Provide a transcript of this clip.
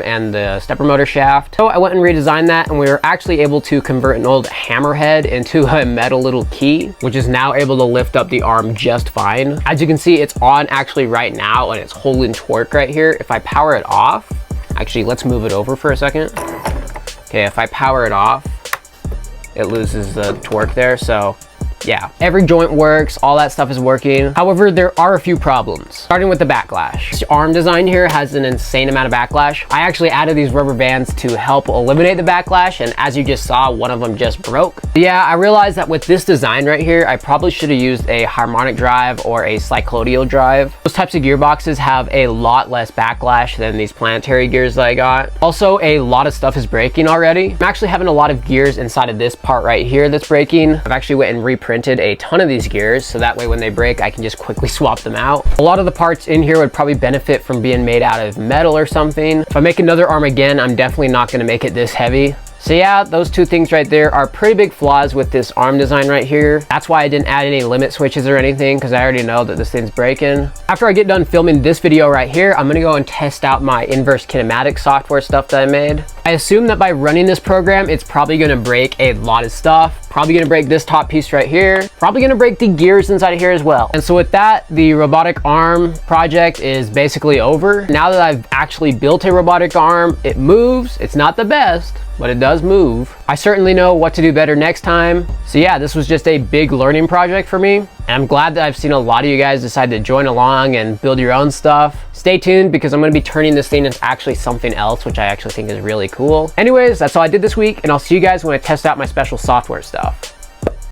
and the stepper motor shaft. So I went and redesigned that, and we were actually able to convert an old hammerhead into a metal little key, which is now able to lift up the arm just fine. As you can see, it's on actually right now, and it's holding torque right here. If I power it off, actually, let's move it over for a second. Okay, if I power it off, it loses the torque there, so yeah, every joint works, all that stuff is working. However, there are a few problems, starting with the backlash. This arm design here has an insane amount of backlash. I actually added these rubber bands to help eliminate the backlash, and as you just saw, one of them just broke. But yeah, I realized that with this design right here, I probably should have used a harmonic drive or a cycloidal drive. Those types of gearboxes have a lot less backlash than these planetary gears that I got. Also, a lot of stuff is breaking already. I'm actually having a lot of gears inside of this part right here that's breaking. I've actually went and reprinted a ton of these gears, so that way when they break, I can just quickly swap them out. A lot of the parts in here would probably benefit from being made out of metal or something. If I make another arm again, I'm definitely not going to make it this heavy. So yeah, those two things right there are pretty big flaws with this arm design right here. That's why I didn't add any limit switches or anything, because I already know that this thing's breaking. After I get done filming this video right here, I'm gonna go and test out my inverse kinematic software stuff that I made. I assume that by running this program, it's probably gonna break a lot of stuff. Probably gonna break this top piece right here. Probably gonna break the gears inside of here as well. And so with that, the robotic arm project is basically over. Now that I've actually built a robotic arm, it moves. It's not the best, but it does move. I certainly know what to do better next time. So yeah, this was just a big learning project for me. And I'm glad that I've seen a lot of you guys decide to join along and build your own stuff. Stay tuned, because I'm gonna be turning this thing into actually something else, which I actually think is really cool. Anyways, that's all I did this week, and I'll see you guys when I test out my special software stuff.